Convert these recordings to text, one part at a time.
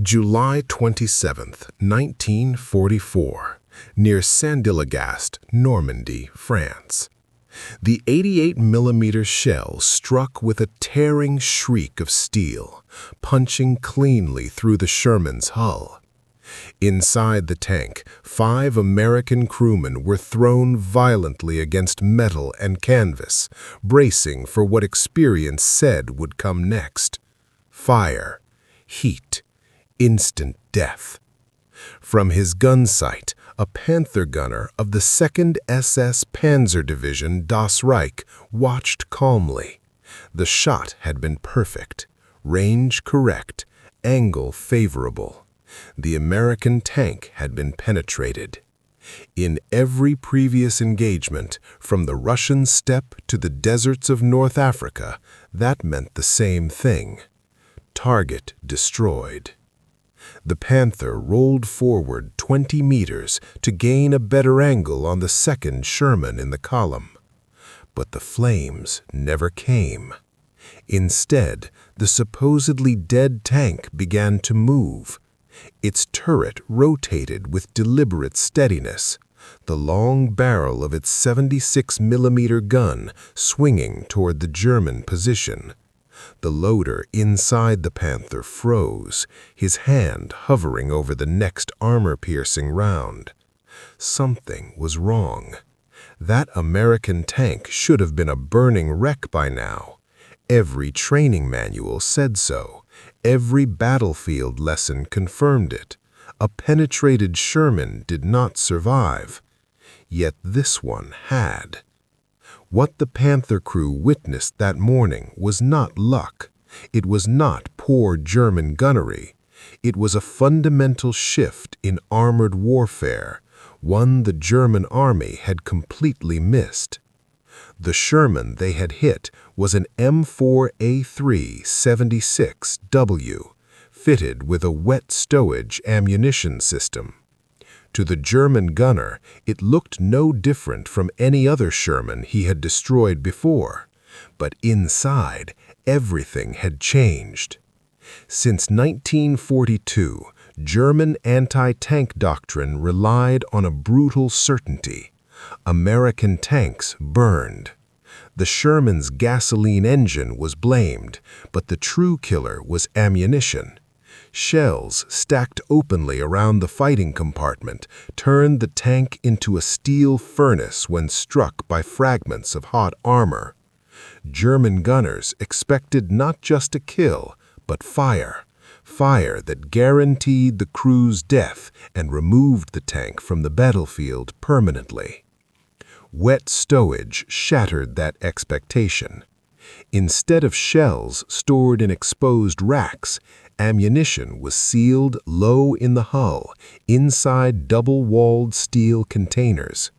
July 27, 1944, near Saint-Dillegast, Normandy, France. The 88mm shell struck with a tearing shriek of steel, punching cleanly through the Sherman's hull. Inside the tank, 5 American crewmen were thrown violently against metal and canvas, bracing for what experience said would come next: fire, heat, instant death. From his gun sight, a Panther gunner of the 2nd SS Panzer Division Das Reich watched calmly. The shot had been perfect, range correct, angle favorable. The American tank had been penetrated. In every previous engagement, from the Russian steppe to the deserts of North Africa, that meant the same thing: target destroyed. The Panther rolled forward 20 meters to gain a better angle on the 2nd Sherman in the column. But the flames never came. Instead, the supposedly dead tank began to move. Its turret rotated with deliberate steadiness, the long barrel of its 76mm gun swinging toward the German position. The loader inside the Panther froze, his hand hovering over the next armor-piercing round. Something was wrong. That American tank should have been a burning wreck by now. Every training manual said so. Every battlefield lesson confirmed it. A penetrated Sherman did not survive. Yet this one had. What the Panther crew witnessed that morning was not luck. It was not poor German gunnery. It was a fundamental shift in armored warfare, one the German army had completely missed. The Sherman they had hit was an M4A3 76W, fitted with a wet stowage ammunition system. To the German gunner, it looked no different from any other Sherman he had destroyed before. But inside, everything had changed. Since 1942, German anti-tank doctrine relied on a brutal certainty: American tanks burned. The Sherman's gasoline engine was blamed, but the true killer was ammunition. Shells stacked openly around the fighting compartment turned the tank into a steel furnace when struck by fragments of hot armor. German gunners expected not just a kill, but fire. Fire that guaranteed the crew's death and removed the tank from the battlefield permanently. Wet stowage shattered that expectation. Instead of shells stored in exposed racks, ammunition was sealed low in the hull, inside double-walled steel containers.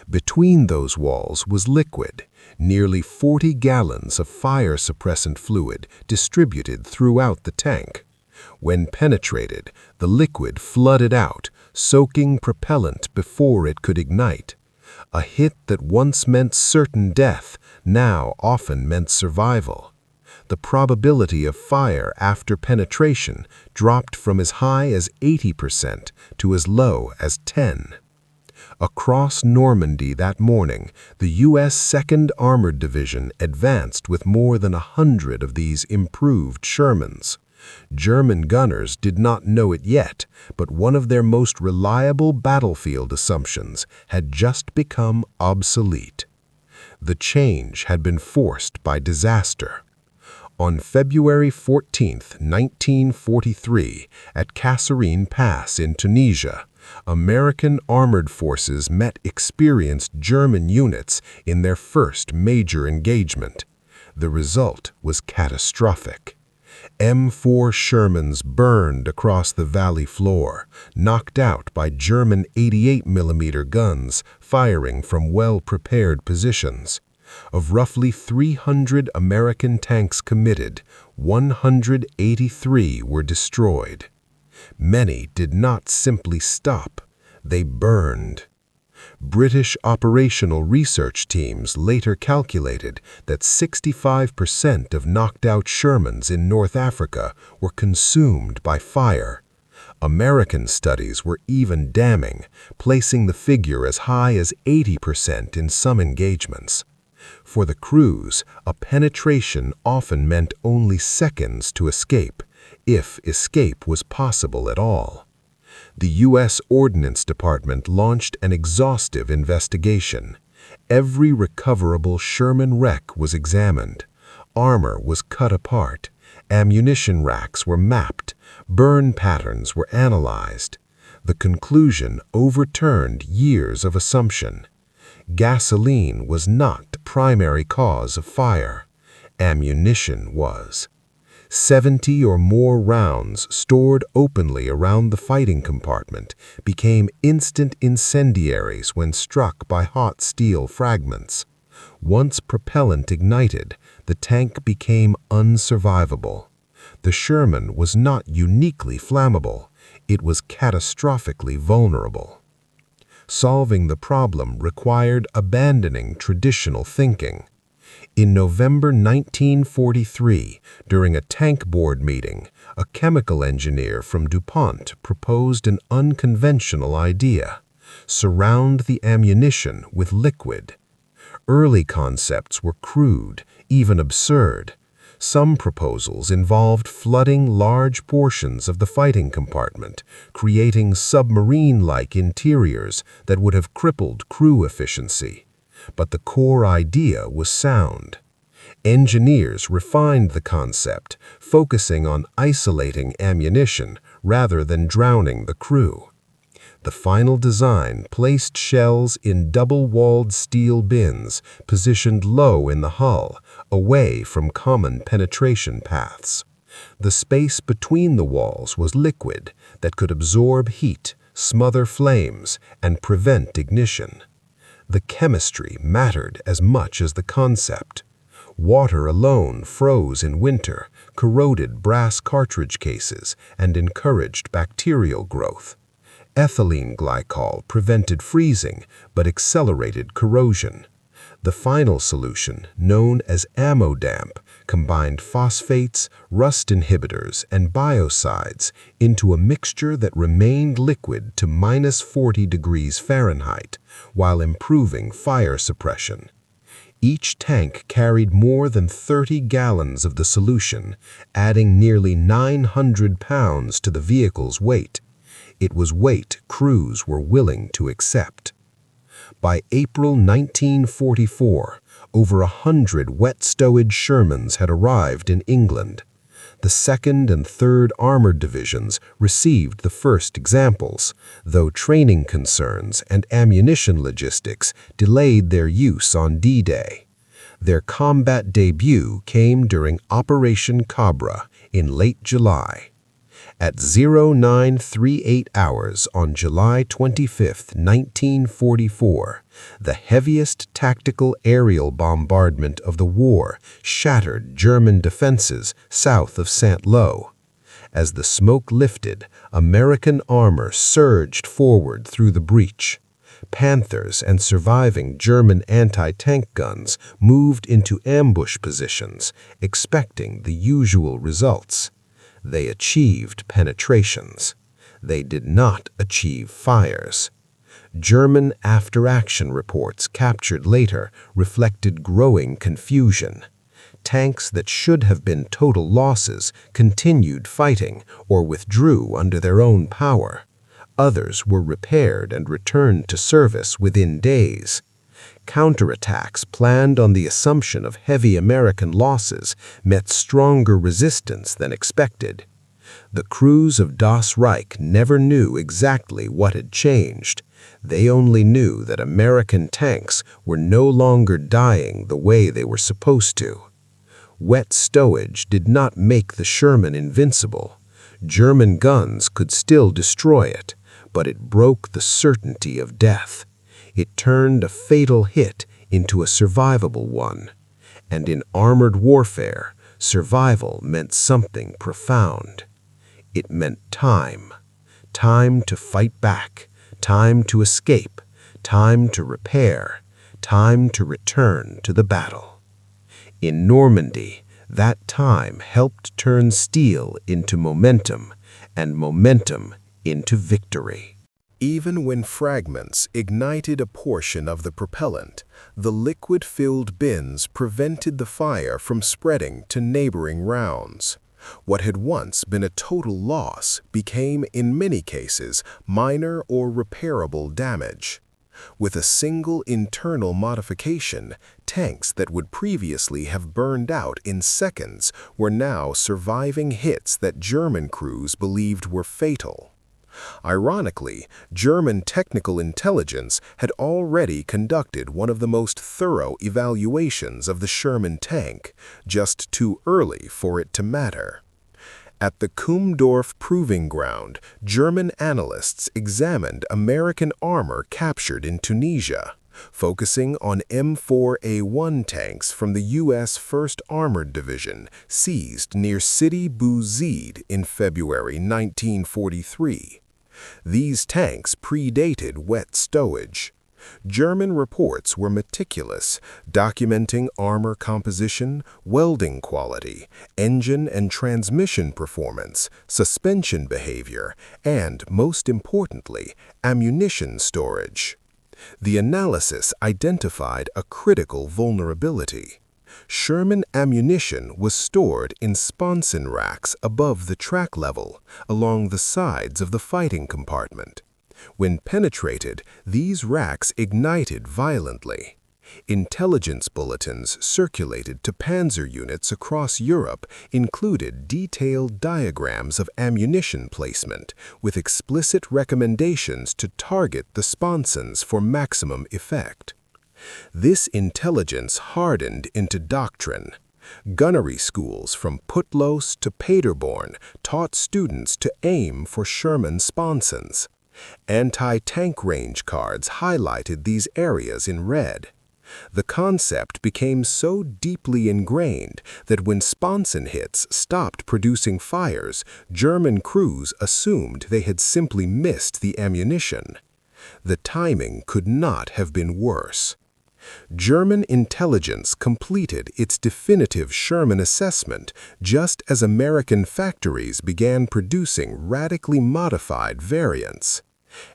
Between those walls was liquid, nearly 40 gallons of fire-suppressant fluid distributed throughout the tank. When penetrated, the liquid flooded out, soaking propellant before it could ignite. A hit that once meant certain death now often meant survival. The probability of fire after penetration dropped from as high as 80% to as low as 10%. Across Normandy that morning, the U.S. 2nd Armored Division advanced with more than 100 of these improved Shermans. German gunners did not know it yet, but one of their most reliable battlefield assumptions had just become obsolete. The change had been forced by disaster. On February 14, 1943, at Kasserine Pass in Tunisia, American armored forces met experienced German units in their first major engagement. The result was catastrophic. M4 Shermans burned across the valley floor, knocked out by German 88mm guns firing from well-prepared positions. Of roughly 300 American tanks committed, 183 were destroyed. Many did not simply stop, they burned. British operational research teams later calculated that 65% of knocked-out Shermans in North Africa were consumed by fire, American studies were even damning, placing the figure as high as 80% in some engagements. For the crews, a penetration often meant only seconds to escape, if escape was possible at all. The U.S. Ordnance Department launched an exhaustive investigation. Every recoverable Sherman wreck was examined. Armor was cut apart. Ammunition racks were mapped. Burn patterns were analyzed. The conclusion overturned years of assumption. Gasoline was not the primary cause of fire. Ammunition was. 70 or more rounds stored openly around the fighting compartment became instant incendiaries when struck by hot steel fragments. Once propellant ignited, the tank became unsurvivable. The Sherman was not uniquely flammable, it was catastrophically vulnerable. Solving the problem required abandoning traditional thinking. In November 1943, during a tank board meeting, a chemical engineer from DuPont proposed an unconventional idea: surround the ammunition with liquid. Early concepts were crude, even absurd. Some proposals involved flooding large portions of the fighting compartment, creating submarine-like interiors that would have crippled crew efficiency. But the core idea was sound. Engineers refined the concept, focusing on isolating ammunition rather than drowning the crew. The final design placed shells in double-walled steel bins positioned low in the hull, away from common penetration paths. The space between the walls was liquid that could absorb heat, smother flames, and prevent ignition. The chemistry mattered as much as the concept. Water alone froze in winter, corroded brass cartridge cases, and encouraged bacterial growth. Ethylene glycol prevented freezing, but accelerated corrosion. The final solution, known as ammo damp, combined phosphates, rust inhibitors, and biocides into a mixture that remained liquid to -40 degrees Fahrenheit, while improving fire suppression. Each tank carried more than 30 gallons of the solution, adding nearly 900 pounds to the vehicle's weight. It was weight crews were willing to accept. By April 1944, over 100 wet stowage Shermans had arrived in England. The 2nd and 3rd Armored Divisions received the first examples, though training concerns and ammunition logistics delayed their use on D-Day. Their combat debut came during Operation Cobra in late July. At 0938 hours on July 25, 1944, the heaviest tactical aerial bombardment of the war shattered German defenses south of Saint-Lô. As the smoke lifted, American armor surged forward through the breach. Panthers and surviving German anti-tank guns moved into ambush positions, expecting the usual results. They achieved penetrations. They did not achieve fires. German after-action reports captured later reflected growing confusion. Tanks that should have been total losses continued fighting or withdrew under their own power. Others were repaired and returned to service within days. Counterattacks planned on the assumption of heavy American losses met stronger resistance than expected. The crews of Das Reich never knew exactly what had changed. They only knew that American tanks were no longer dying the way they were supposed to. Wet stowage did not make the Sherman invincible. German guns could still destroy it, but it broke the certainty of death. It turned a fatal hit into a survivable one. And in armored warfare, survival meant something profound. It meant time. Time to fight back, time to escape, time to repair, time to return to the battle. In Normandy, that time helped turn steel into momentum, and momentum into victory. Even when fragments ignited a portion of the propellant, the liquid-filled bins prevented the fire from spreading to neighboring rounds. What had once been a total loss became, in many cases, minor or repairable damage. With a single internal modification, tanks that would previously have burned out in seconds were now surviving hits that German crews believed were fatal. Ironically, German technical intelligence had already conducted one of the most thorough evaluations of the Sherman tank, just too early for it to matter. At the Kumdorf Proving Ground, German analysts examined American armor captured in Tunisia, focusing on M4A1 tanks from the U.S. 1st Armored Division seized near Sidi Bouzid in February 1943. These tanks predated wet stowage. German reports were meticulous, documenting armor composition, welding quality, engine and transmission performance, suspension behavior, and, most importantly, ammunition storage. The analysis identified a critical vulnerability. Sherman ammunition was stored in sponson racks above the track level, along the sides of the fighting compartment. When penetrated, these racks ignited violently. Intelligence bulletins circulated to panzer units across Europe included detailed diagrams of ammunition placement, with explicit recommendations to target the sponsons for maximum effect. This intelligence hardened into doctrine. Gunnery schools from Putlos to Paderborn taught students to aim for Sherman sponsons. Anti-tank range cards highlighted these areas in red. The concept became so deeply ingrained that when sponson hits stopped producing fires, German crews assumed they had simply missed the ammunition. The timing could not have been worse. German intelligence completed its definitive Sherman assessment just as American factories began producing radically modified variants.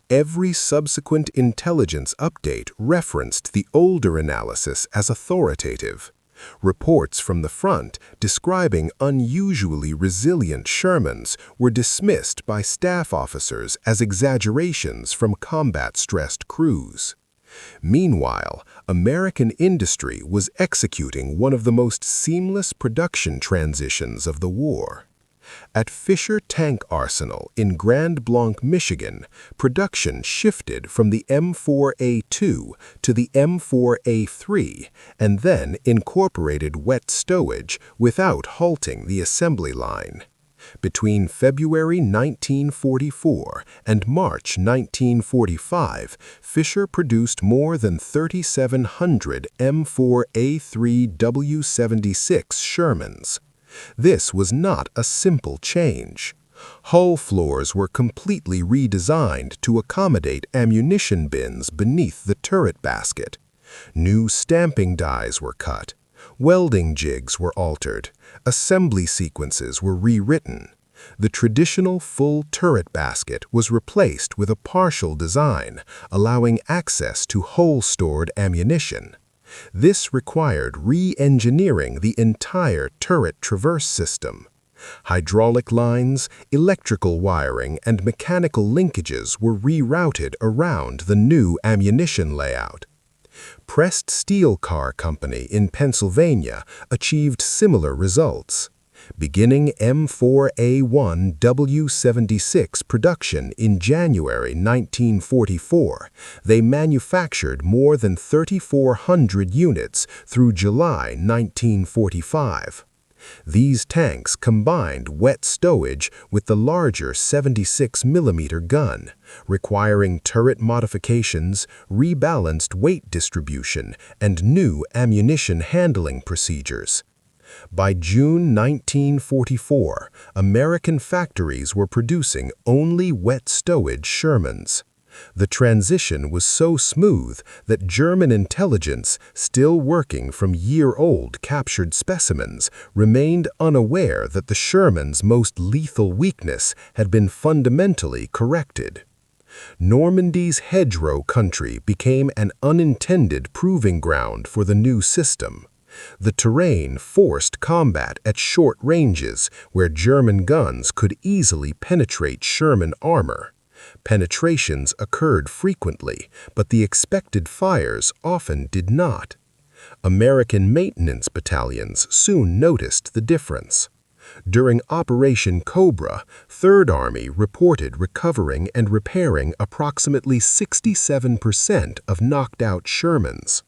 Every subsequent intelligence update referenced the older analysis as authoritative. Reports from the front describing unusually resilient Shermans were dismissed by staff officers as exaggerations from combat-stressed crews. Meanwhile, American industry was executing one of the most seamless production transitions of the war. At Fisher Tank Arsenal in Grand Blanc, Michigan, production shifted from the M4A2 to the M4A3 and then incorporated wet stowage without halting the assembly line. Between February 1944 and March 1945, Fisher produced more than 3,700 M4A3 W76 Shermans. This was not a simple change. Hull floors were completely redesigned to accommodate ammunition bins beneath the turret basket. New stamping dies were cut. Welding jigs were altered. Assembly sequences were rewritten. The traditional full turret basket was replaced with a partial design, allowing access to hole-stored ammunition. This required re-engineering the entire turret traverse system. Hydraulic lines, electrical wiring, and mechanical linkages were rerouted around the new ammunition layout. Pressed Steel Car Company in Pennsylvania achieved similar results. Beginning M4A1 W76 production in January 1944, they manufactured more than 3,400 units through July 1945. These tanks combined wet stowage with the larger 76mm gun, requiring turret modifications, rebalanced weight distribution, and new ammunition handling procedures. By June 1944, American factories were producing only wet stowage Shermans. The transition was so smooth that German intelligence, still working from year-old captured specimens, remained unaware that the Sherman's most lethal weakness had been fundamentally corrected. Normandy's hedgerow country became an unintended proving ground for the new system. The terrain forced combat at short ranges where German guns could easily penetrate Sherman armor. Penetrations occurred frequently, but the expected fires often did not. American maintenance battalions soon noticed the difference. During Operation Cobra, 3rd Army reported recovering and repairing approximately 67% of knocked-out Shermans.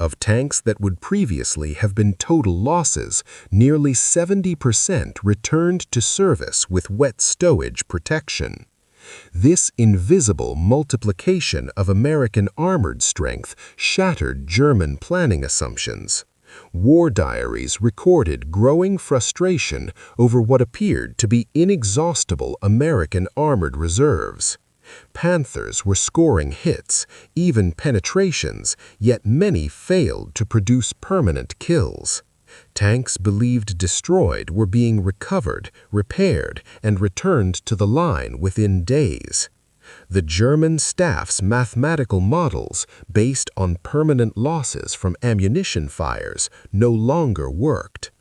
Of tanks that would previously have been total losses, nearly 70% returned to service with wet stowage protection. This invisible multiplication of American armored strength shattered German planning assumptions. War diaries recorded growing frustration over what appeared to be inexhaustible American armored reserves. Panthers were scoring hits, even penetrations, yet many failed to produce permanent kills. Tanks believed destroyed were being recovered, repaired, and returned to the line within days. The German staff's mathematical models, based on permanent losses from ammunition fires, no longer worked.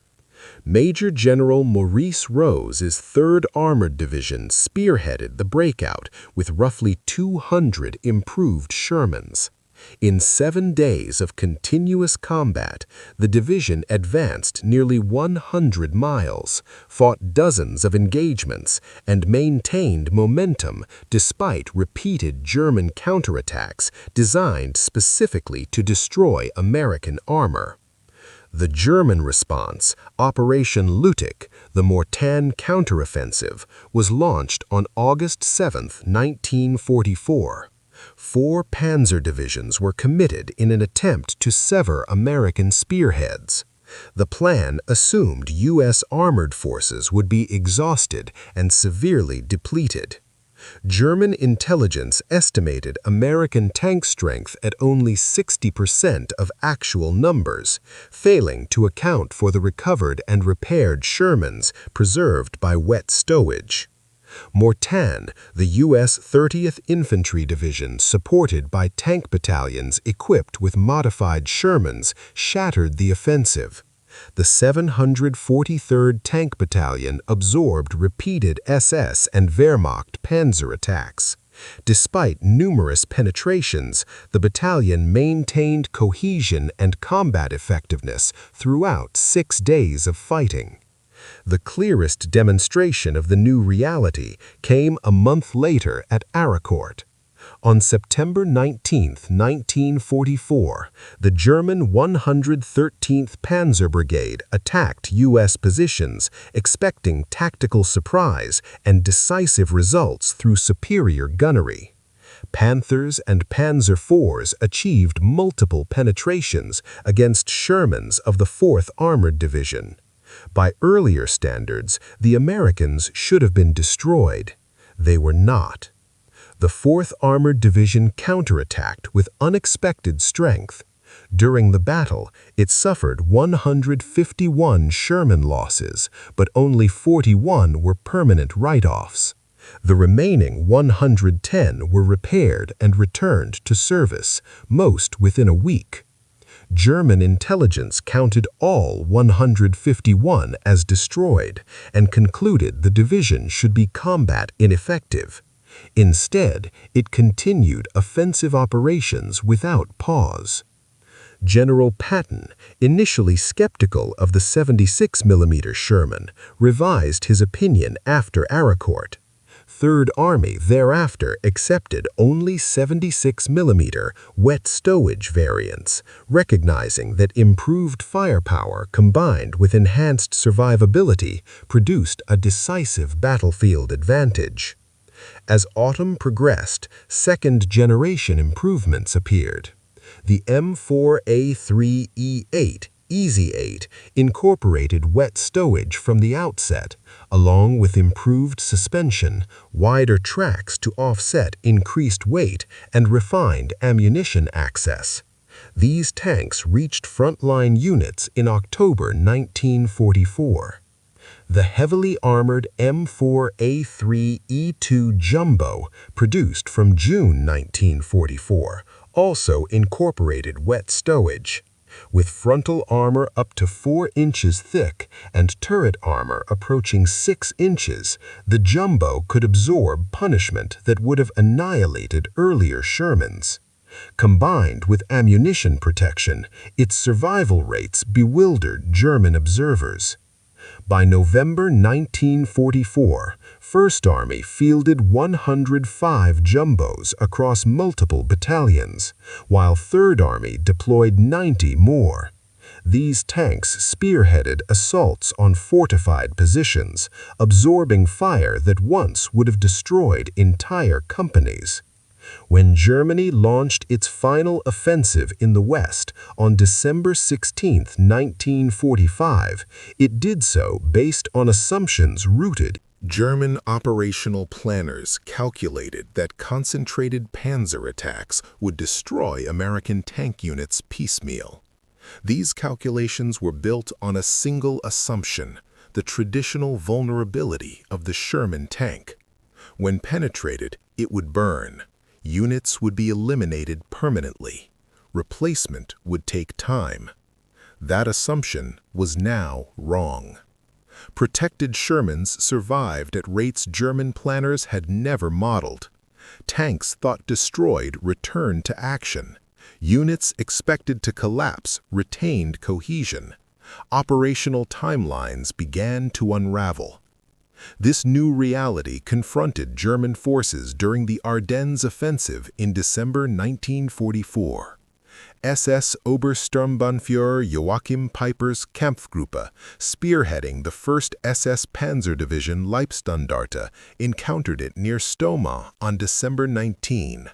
Major General Maurice Rose's 3rd Armored Division spearheaded the breakout with roughly 200 improved Shermans. In 7 days of continuous combat, the division advanced nearly 100 miles, fought dozens of engagements, and maintained momentum despite repeated German counterattacks designed specifically to destroy American armor. The German response, Operation Lüttich, the Mortain counteroffensive, was launched on August 7, 1944. 4 panzer divisions were committed in an attempt to sever American spearheads. The plan assumed U.S. armored forces would be exhausted and severely depleted. German intelligence estimated American tank strength at only 60% of actual numbers, failing to account for the recovered and repaired Shermans preserved by wet stowage. Mortain, the U.S. 30th Infantry Division supported by tank battalions equipped with modified Shermans, shattered the offensive. The 743rd Tank Battalion absorbed repeated SS and Wehrmacht panzer attacks. Despite numerous penetrations, the battalion maintained cohesion and combat effectiveness throughout 6 days of fighting. The clearest demonstration of the new reality came a month later at Aracourt. On September 19, 1944, the German 113th Panzer Brigade attacked U.S. positions, expecting tactical surprise and decisive results through superior gunnery. Panthers and Panzer IVs achieved multiple penetrations against Shermans of the 4th Armored Division. By earlier standards, the Americans should have been destroyed. They were not. The 4th Armored Division counterattacked with unexpected strength. During the battle, it suffered 151 Sherman losses, but only 41 were permanent write-offs. The remaining 110 were repaired and returned to service, most within a week. German intelligence counted all 151 as destroyed and concluded the division should be combat ineffective. Instead, it continued offensive operations without pause. General Patton, initially skeptical of the 76mm Sherman, revised his opinion after Aracourt. 3rd Army thereafter accepted only 76mm wet stowage variants, recognizing that improved firepower combined with enhanced survivability produced a decisive battlefield advantage. As autumn progressed, second-generation improvements appeared. The M4A3E8, Easy 8 incorporated wet stowage from the outset, along with improved suspension, wider tracks to offset increased weight, and refined ammunition access. These tanks reached frontline units in October 1944. The heavily armored M4A3E2 Jumbo, produced from June 1944, also incorporated wet stowage. With frontal armor up to 4 inches thick and turret armor approaching 6 inches, the Jumbo could absorb punishment that would have annihilated earlier Shermans. Combined with ammunition protection, its survival rates bewildered German observers. By November 1944, First Army fielded 105 Jumbos across multiple battalions, while Third Army deployed 90 more. These tanks spearheaded assaults on fortified positions, absorbing fire that once would have destroyed entire companies. When Germany launched its final offensive in the West on December 16, 1945, it did so based on assumptions rooted. German operational planners calculated that concentrated panzer attacks would destroy American tank units piecemeal. These calculations were built on a single assumption: the traditional vulnerability of the Sherman tank. When penetrated, it would burn. Units would be eliminated permanently. Replacement would take time. That assumption was now wrong. Protected Shermans survived at rates German planners had never modeled. Tanks thought destroyed returned to action. Units expected to collapse retained cohesion. Operational timelines began to unravel. This new reality confronted German forces during the Ardennes offensive in December 1944. SS Obersturmbannführer Joachim Peiper's Kampfgruppe, spearheading the 1st SS Panzer Division Leibstandarte, encountered it near Stoma on December 19.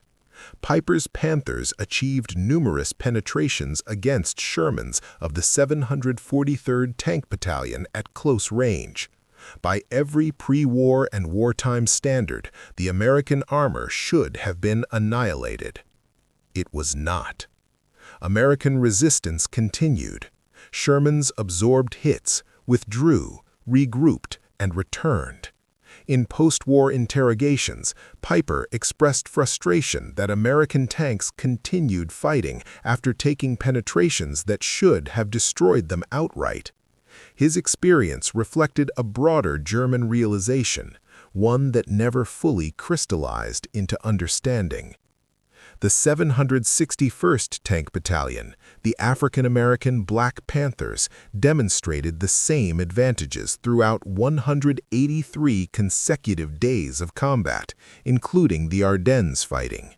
Peiper's Panthers achieved numerous penetrations against Shermans of the 743rd Tank Battalion at close range. By every pre-war and wartime standard, the American armor should have been annihilated. It was not. American resistance continued. Shermans absorbed hits, withdrew, regrouped, and returned. In post-war interrogations, Peiper expressed frustration that American tanks continued fighting after taking penetrations that should have destroyed them outright. His experience reflected a broader German realization, one that never fully crystallized into understanding. The 761st Tank Battalion, the African-American Black Panthers, demonstrated the same advantages throughout 183 consecutive days of combat, including the Ardennes fighting.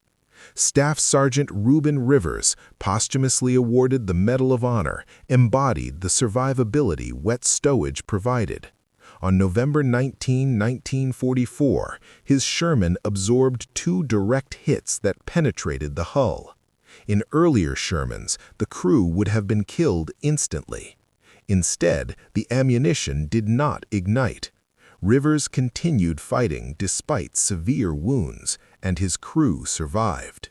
Staff Sergeant Reuben Rivers, posthumously awarded the Medal of Honor, embodied the survivability wet stowage provided. On November 19, 1944, his Sherman absorbed 2 direct hits that penetrated the hull. In earlier Shermans, the crew would have been killed instantly. Instead, the ammunition did not ignite. Rivers continued fighting despite severe wounds, and his crew survived.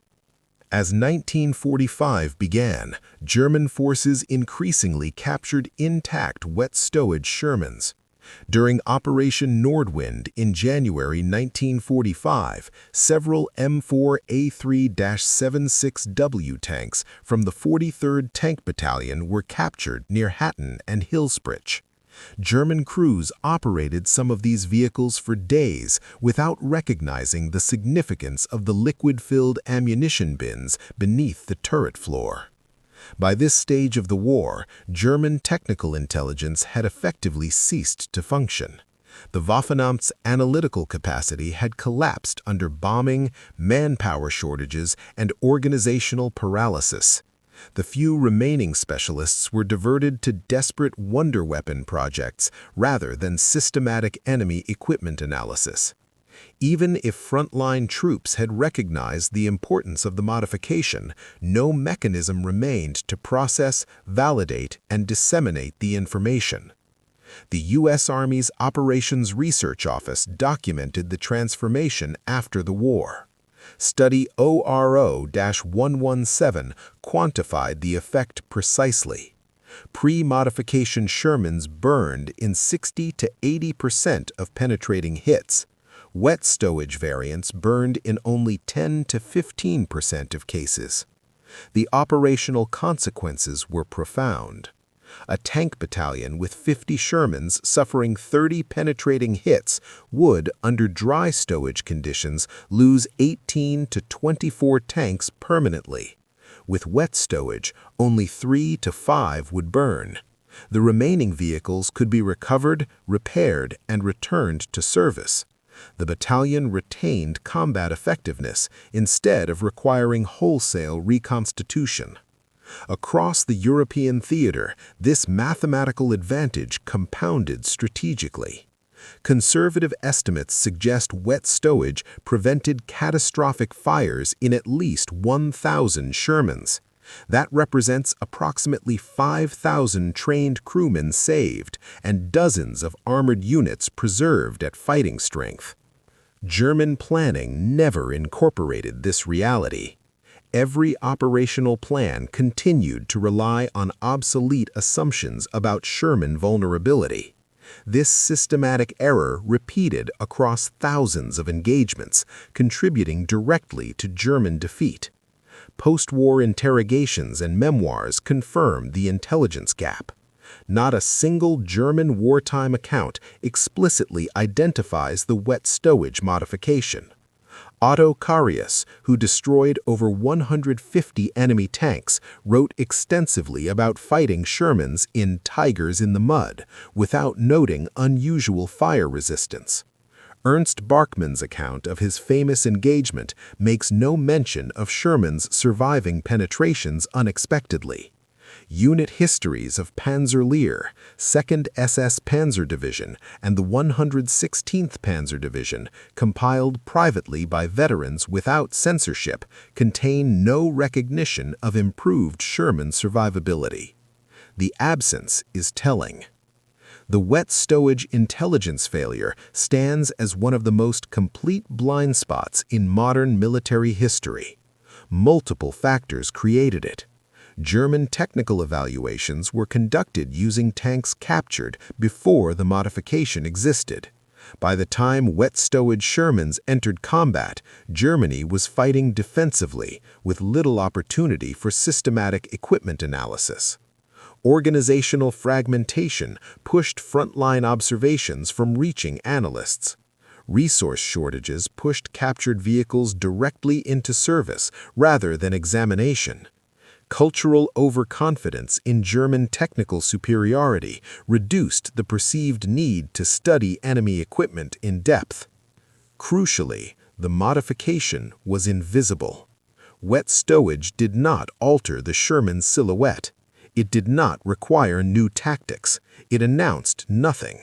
As 1945 began, German forces increasingly captured intact wet stowage Shermans. During Operation Nordwind in January 1945, several M4A3-76W tanks from the 43rd Tank Battalion were captured near Hatton and Hillsbridge. German crews operated some of these vehicles for days without recognizing the significance of the liquid-filled ammunition bins beneath the turret floor. By this stage of the war, German technical intelligence had effectively ceased to function. The Waffenamt's analytical capacity had collapsed under bombing, manpower shortages, and organizational paralysis. The few remaining specialists were diverted to desperate wonder weapon projects rather than systematic enemy equipment analysis. Even if frontline troops had recognized the importance of the modification, no mechanism remained to process, validate, and disseminate the information. The U.S. Army's Operations Research Office documented the transformation after the war. Study ORO-117 quantified the effect precisely. Pre-modification Shermans burned in 60 to 80% of penetrating hits. Wet stowage variants burned in only 10 to 15% of cases. The operational consequences were profound. A tank battalion with 50 Shermans suffering 30 penetrating hits would, under dry stowage conditions, lose 18 to 24 tanks permanently. With wet stowage, only 3 to 5 would burn. The remaining vehicles could be recovered, repaired, and returned to service. The battalion retained combat effectiveness instead of requiring wholesale reconstitution. Across the European theater, this mathematical advantage compounded strategically. Conservative estimates suggest wet stowage prevented catastrophic fires in at least 1,000 Shermans. That represents approximately 5,000 trained crewmen saved and dozens of armored units preserved at fighting strength. German planning never incorporated this reality. Every operational plan continued to rely on obsolete assumptions about Sherman vulnerability. This systematic error repeated across thousands of engagements, contributing directly to German defeat. Post-war interrogations and memoirs confirm the intelligence gap. Not a single German wartime account explicitly identifies the wet stowage modification. Otto Carius, who destroyed over 150 enemy tanks, wrote extensively about fighting Shermans in Tigers in the Mud, without noting unusual fire resistance. Ernst Bachmann's account of his famous engagement makes no mention of Sherman's surviving penetrations unexpectedly. Unit histories of Panzerlehr, 2nd SS Panzer Division, and the 116th Panzer Division, compiled privately by veterans without censorship, contain no recognition of improved Sherman survivability. The absence is telling. The wet stowage intelligence failure stands as one of the most complete blind spots in modern military history. Multiple factors created it. German technical evaluations were conducted using tanks captured before the modification existed. By the time wet stowage Shermans entered combat, Germany was fighting defensively with little opportunity for systematic equipment analysis. Organizational fragmentation pushed frontline observations from reaching analysts. Resource shortages pushed captured vehicles directly into service rather than examination. Cultural overconfidence in German technical superiority reduced the perceived need to study enemy equipment in depth. Crucially, the modification was invisible. Wet stowage did not alter the Sherman silhouette. It did not require new tactics. It announced nothing.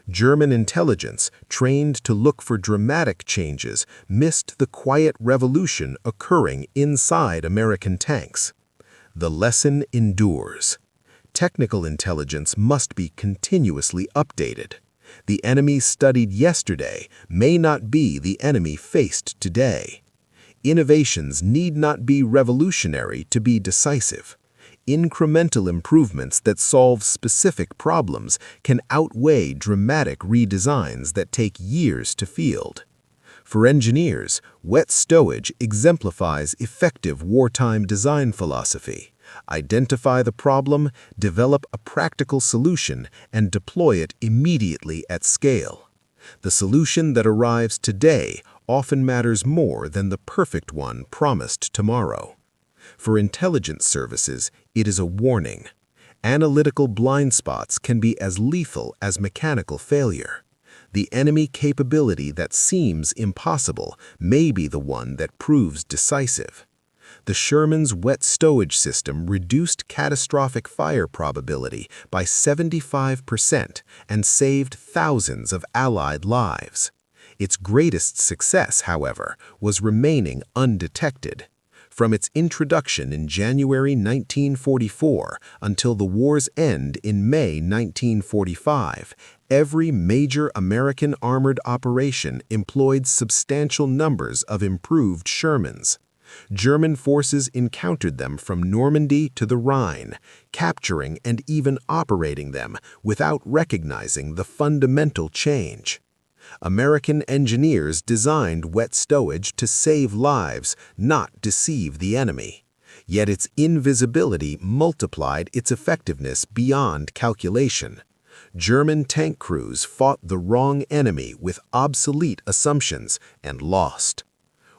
German intelligence, trained to look for dramatic changes, missed the quiet revolution occurring inside American tanks. The lesson endures. Technical intelligence must be continuously updated. The enemy studied yesterday may not be the enemy faced today. Innovations need not be revolutionary to be decisive. Incremental improvements that solve specific problems can outweigh dramatic redesigns that take years to field. For engineers, wet stowage exemplifies effective wartime design philosophy. Identify the problem, develop a practical solution, and deploy it immediately at scale. The solution that arrives today often matters more than the perfect one promised tomorrow. For intelligence services, it is a warning. Analytical blind spots can be as lethal as mechanical failure. The enemy capability that seems impossible may be the one that proves decisive. The Sherman's wet stowage system reduced catastrophic fire probability by 75% and saved thousands of Allied lives. Its greatest success, however, was remaining undetected. From its introduction in January 1944 until the war's end in May 1945, every major American armored operation employed substantial numbers of improved Shermans. German forces encountered them from Normandy to the Rhine, capturing and even operating them without recognizing the fundamental change. American engineers designed wet stowage to save lives, not deceive the enemy. Yet its invisibility multiplied its effectiveness beyond calculation. German tank crews fought the wrong enemy with obsolete assumptions and lost.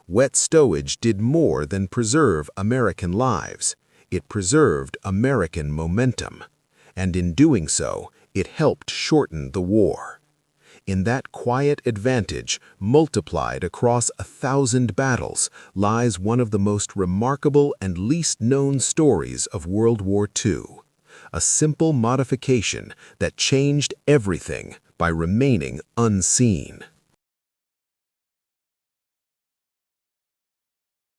Wet stowage did more than preserve American lives. It preserved American momentum. And in doing so, it helped shorten the war. In that quiet advantage, multiplied across 1,000 battles, lies one of the most remarkable and least known stories of World War II. A simple modification that changed everything by remaining unseen.